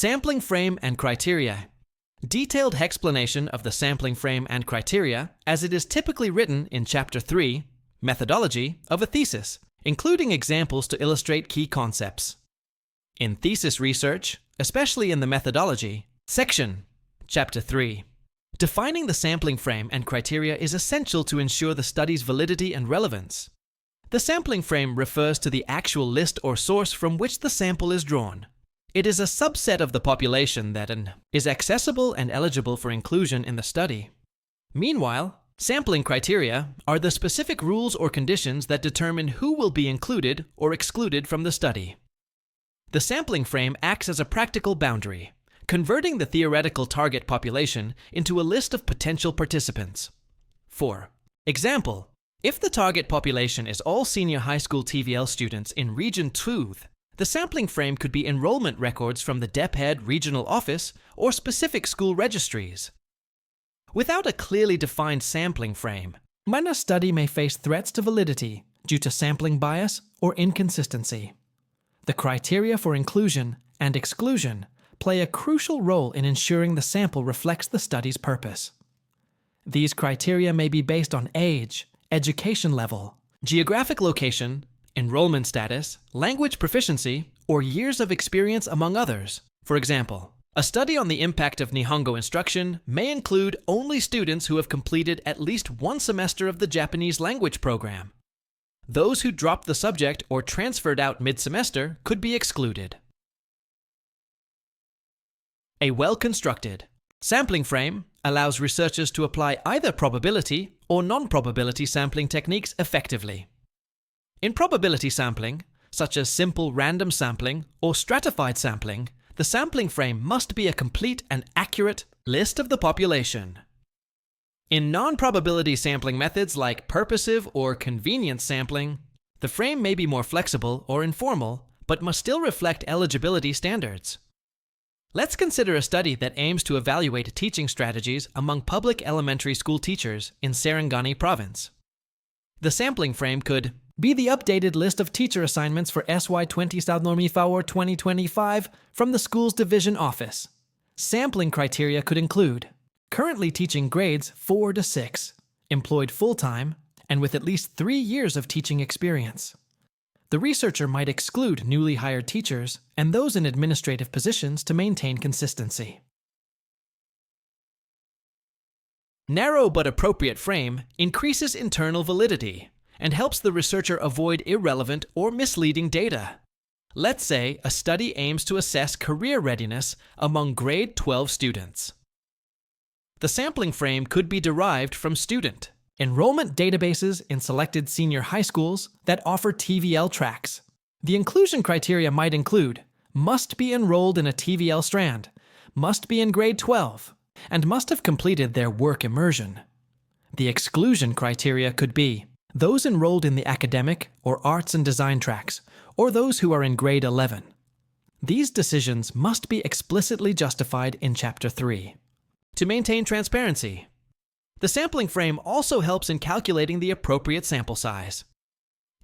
Sampling frame and criteria. Detailed explanation of the sampling frame and criteria as it is typically written in Chapter 3, Methodology, of a thesis, including examples to illustrate key concepts. In thesis research, especially in the methodology section, Chapter 3, defining the sampling frame and criteria is essential to ensure the study's validity and relevance. The sampling frame refers to the actual list or source from which the sample is drawn. It is a subset of the population that is accessible and eligible for inclusion in the study. Meanwhile, sampling criteria are the specific rules or conditions that determine who will be included or excluded from the study. The sampling frame acts as a practical boundary, converting the theoretical target population into a list of potential participants. For example, if the target population is all senior high school TVL students in Region 2, the sampling frame could be enrollment records from the DepEd regional office or specific school registries. Without a clearly defined sampling frame, a study may face threats to validity due to sampling bias or inconsistency. The criteria for inclusion and exclusion play a crucial role in ensuring the sample reflects the study's purpose. These criteria may be based on age, education level, geographic location, enrollment status, language proficiency, or years of experience, among others. For example, a study on the impact of Nihongo instruction may include only students who have completed at least one semester of the Japanese language program. Those who dropped the subject or transferred out mid-semester could be excluded. A well-constructed sampling frame allows researchers to apply either probability or non-probability sampling techniques effectively. In probability sampling, such as simple random sampling or stratified sampling, the sampling frame must be a complete and accurate list of the population. In non-probability sampling methods like purposive or convenience sampling, the frame may be more flexible or informal, but must still reflect eligibility standards. Let's consider a study that aims to evaluate teaching strategies among public elementary school teachers in Sarangani Province. The sampling frame could be the updated list of teacher assignments for SY20 South Normifa 2025 from the school's division office. Sampling criteria could include currently teaching grades 4 to 6, employed full-time, and with at least 3 years of teaching experience. The researcher might exclude newly hired teachers and those in administrative positions to maintain consistency. Narrow but appropriate frame increases internal validity and helps the researcher avoid irrelevant or misleading data. Let's say a study aims to assess career readiness among grade 12 students. The sampling frame could be derived from student enrollment databases in selected senior high schools that offer TVL tracks. The inclusion criteria might include must be enrolled in a TVL strand, must be in grade 12, and must have completed their work immersion. The exclusion criteria could be those enrolled in the academic or arts and design tracks, or those who are in grade 11. These decisions must be explicitly justified in Chapter 3. To maintain transparency, the sampling frame also helps in calculating the appropriate sample size.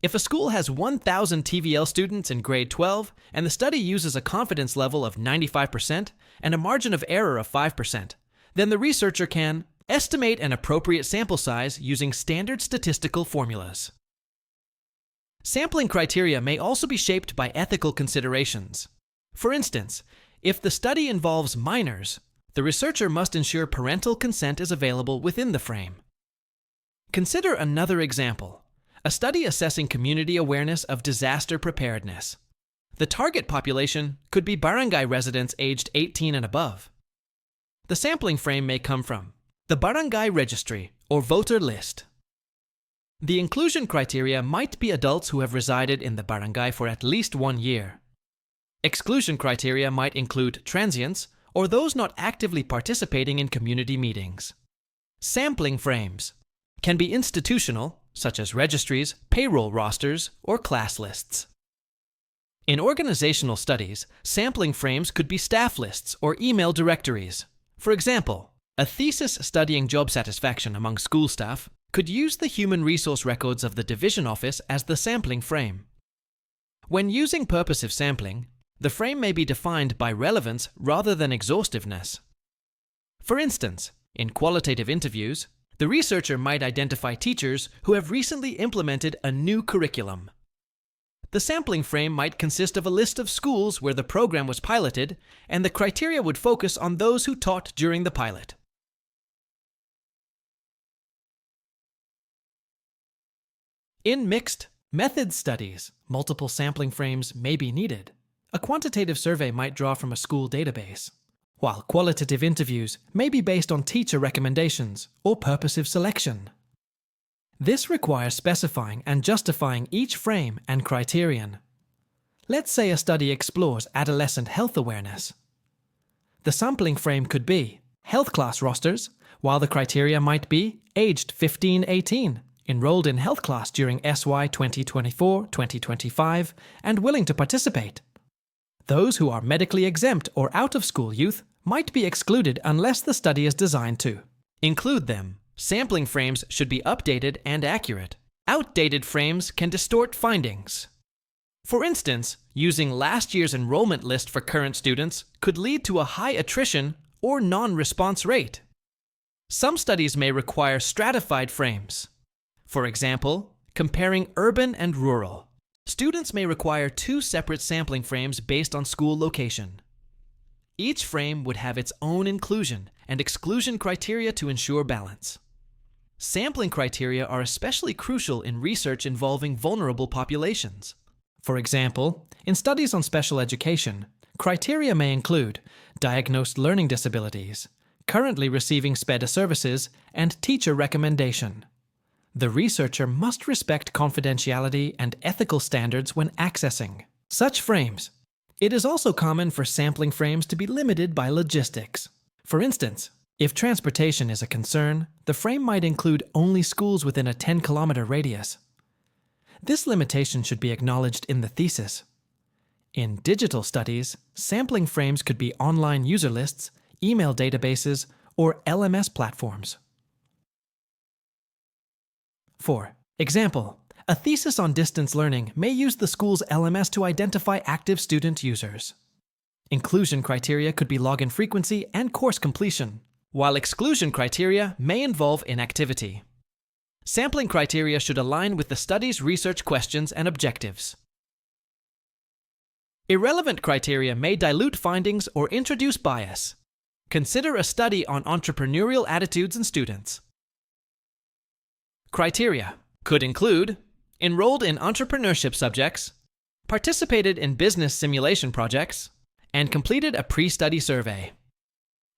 If a school has 1,000 TVL students in grade 12 and the study uses a confidence level of 95% and a margin of error of 5%, then the researcher can estimate an appropriate sample size using standard statistical formulas. Sampling criteria may also be shaped by ethical considerations. For instance, if the study involves minors, the researcher must ensure parental consent is available within the frame. Consider another example, a study assessing community awareness of disaster preparedness. The target population could be barangay residents aged 18 and above. The sampling frame may come from the barangay registry or voter list. The inclusion criteria might be adults who have resided in the barangay for at least 1 year. Exclusion criteria might include transients or those not actively participating in community meetings. Sampling frames can be institutional, such as registries, payroll rosters, or class lists. In organizational studies, sampling frames could be staff lists or email directories. For example, a thesis studying job satisfaction among school staff could use the human resource records of the division office as the sampling frame. When using purposive sampling, The frame may be defined by relevance rather than exhaustiveness. For instance, in qualitative interviews, the researcher might identify teachers who have recently implemented a new curriculum. The sampling frame might consist of a list of schools where the program was piloted, and the criteria would focus on those who taught during the pilot. In mixed method studies, multiple sampling frames may be needed. A quantitative survey might draw from a school database, while qualitative interviews may be based on teacher recommendations or purposive selection. This requires specifying and justifying each frame and criterion. Let's say a study explores adolescent health awareness. The sampling frame could be health class rosters, while the criteria might be aged 15-18, enrolled in health class during SY 2024-2025, and willing to participate. Those who are medically exempt or out-of-school youth might be excluded unless the study is designed to include them. Sampling frames should be updated and accurate. Outdated frames can distort findings. For instance, using last year's enrollment list for current students could lead to a high attrition or non-response rate. Some studies may require stratified frames. For example, comparing urban and rural. Students may require 2 separate sampling frames based on school location. Each frame would have its own inclusion and exclusion criteria to ensure balance. Sampling criteria are especially crucial in research involving vulnerable populations. For example, in studies on special education, criteria may include diagnosed learning disabilities, currently receiving SPEDA services, and teacher recommendation. The researcher must respect confidentiality and ethical standards when accessing such frames. It is also common for sampling frames to be limited by logistics. For instance, if transportation is a concern, the frame might include only schools within a 10-kilometer radius. This limitation should be acknowledged in the thesis. In digital studies, sampling frames could be online user lists, email databases, or LMS platforms. For example, a thesis on distance learning may use the school's LMS to identify active student users. Inclusion criteria could be login frequency and course completion, while exclusion criteria may involve inactivity. Sampling criteria should align with the study's research questions and objectives. Irrelevant criteria may dilute findings or introduce bias. Consider a study on entrepreneurial attitudes in students. Criteria could include enrolled in entrepreneurship subjects, participated in business simulation projects, and completed a pre-study survey.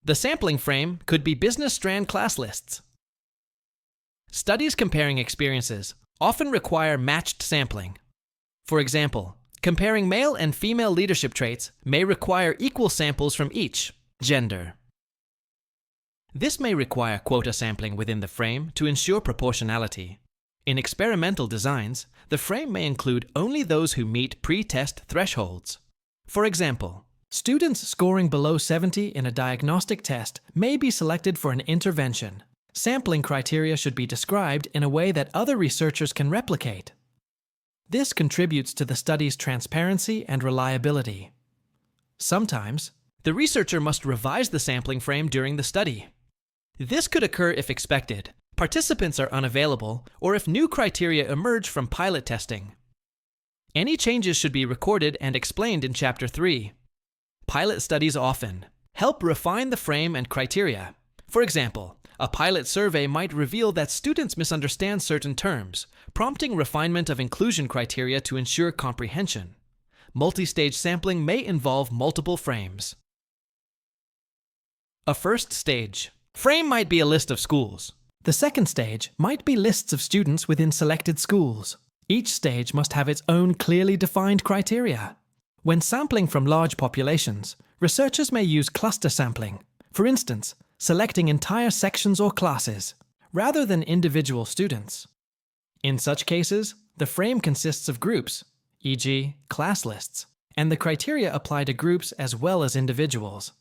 The sampling frame could be business strand class lists. Studies comparing experiences often require matched sampling. For example, comparing male and female leadership traits may require equal samples from each gender. This may require quota sampling within the frame to ensure proportionality. In experimental designs, the frame may include only those who meet pre-test thresholds. For example, students scoring below 70 in a diagnostic test may be selected for an intervention. Sampling criteria should be described in a way that other researchers can replicate. This contributes to the study's transparency and reliability. Sometimes, the researcher must revise the sampling frame during the study. This could occur if expected, participants are unavailable, or if new criteria emerge from pilot testing. Any changes should be recorded and explained in Chapter 3. Pilot studies often help refine the frame and criteria. For example, a pilot survey might reveal that students misunderstand certain terms, prompting refinement of inclusion criteria to ensure comprehension. Multi-stage sampling may involve multiple frames. A first stage frame might be a list of schools. The second stage might be lists of students within selected schools. Each stage must have its own clearly defined criteria. When sampling from large populations, researchers may use cluster sampling. For instance, selecting entire sections or classes, rather than individual students. In such cases, the frame consists of groups, e.g., class lists, and the criteria apply to groups as well as individuals.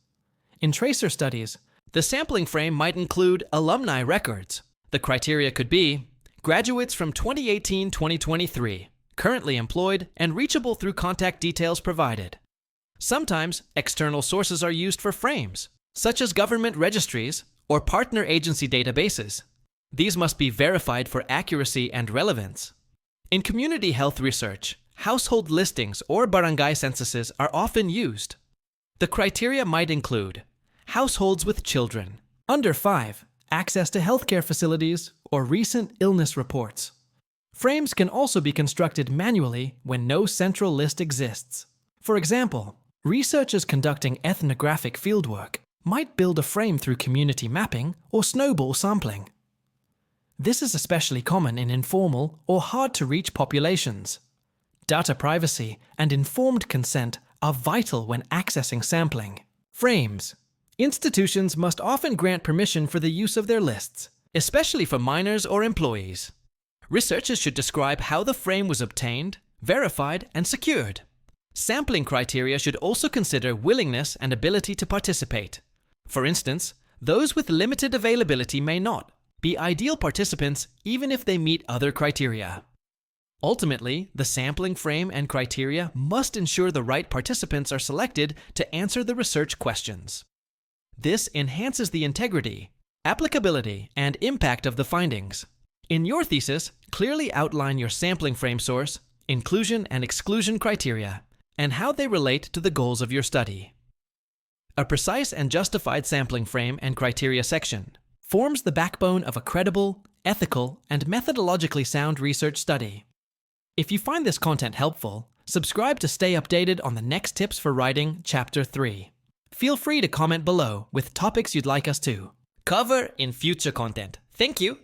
In tracer studies, the sampling frame might include alumni records. The criteria could be graduates from 2018-2023, currently employed and reachable through contact details provided. Sometimes external sources are used for frames, such as government registries or partner agency databases. These must be verified for accuracy and relevance. In community health research, household listings or barangay censuses are often used. The criteria might include households with children, under 5, access to healthcare facilities, or recent illness reports. Frames can also be constructed manually when no central list exists. For example, researchers conducting ethnographic fieldwork might build a frame through community mapping or snowball sampling. This is especially common in informal or hard-to-reach populations. Data privacy and informed consent are vital when accessing sampling. Frames. Institutions must often grant permission for the use of their lists, especially for minors or employees. Researchers should describe how the frame was obtained, verified, and secured. Sampling criteria should also consider willingness and ability to participate. For instance, those with limited availability may not be ideal participants even if they meet other criteria. Ultimately, the sampling frame and criteria must ensure the right participants are selected to answer the research questions. This enhances the integrity, applicability, and impact of the findings. In your thesis, clearly outline your sampling frame source, inclusion and exclusion criteria, and how they relate to the goals of your study. A precise and justified sampling frame and criteria section forms the backbone of a credible, ethical, and methodologically sound research study. If you find this content helpful, subscribe to stay updated on the next tips for writing Chapter 3. Feel free to comment below with topics you'd like us to cover in future content. Thank you!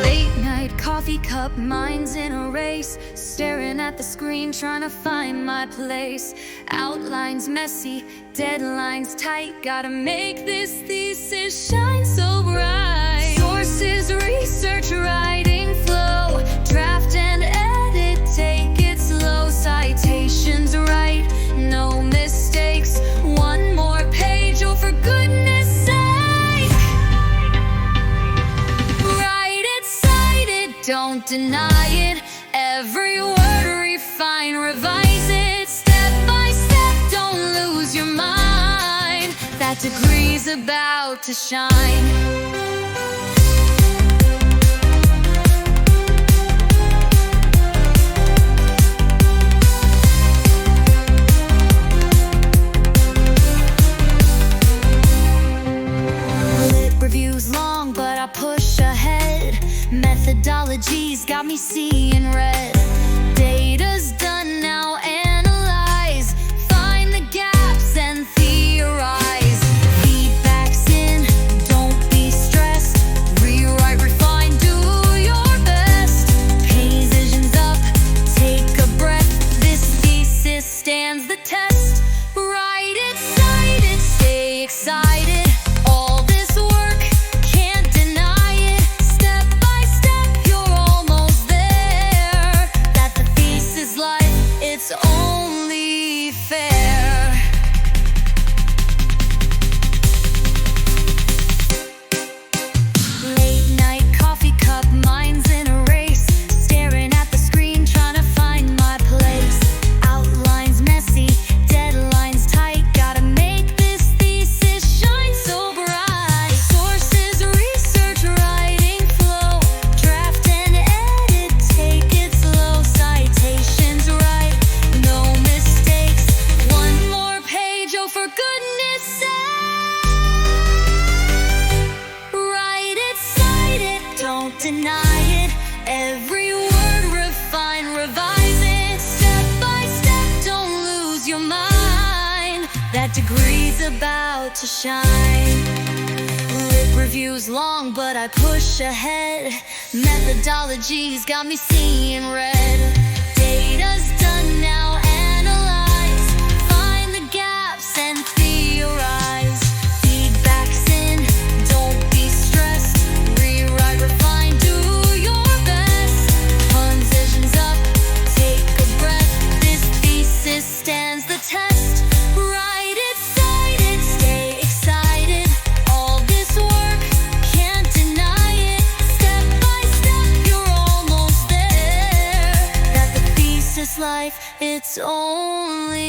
Late night coffee cup, minds in a race, staring at the screen trying to find my place. Outlines messy, deadlines tight, gotta make this thesis shine so bright. Sources, research, writing flow, draft and edit, take it slow. Citations right, no mistakes, one more page, oh for goodness sake. Write it, cite it, don't deny it, every word refine, revise it, step by step, don't lose your mind, that degree's about to shine. Reviews long, but I push ahead. Methodologies got me seeing red. Data's done, now analyze. Find the gaps and theorize. Feedback's in, don't be stressed. Rewrite, refine, do your best. Pay visions up, take a breath. This thesis stands the test. Write it, cite it, stay excited. It's only fair. Late night coffee cup, minds in a race, staring at the screen trying to find my place. Outlines messy, deadlines tight, gotta make this thesis shine so bright. Sources, research, writing flow, draft and edit, take it slow. Citations right, no mistakes, one more page, oh for goodness sake. Write it, cite it, don't deny it, every word refine, revise it, step by step, don't lose your mind, that degree's about to shine. Lit reviews long, but I push ahead. Methodologies got me seeing red. Data's done, now analyze. Find the gaps and theorize. Feedback's in, don't be stressed. Rewrite, refine, do your best. Transitions up, take a breath. This thesis stands the test. Write it, cite it, stay excited. All this work, can't deny it. Step by step, you're almost there. life, it's only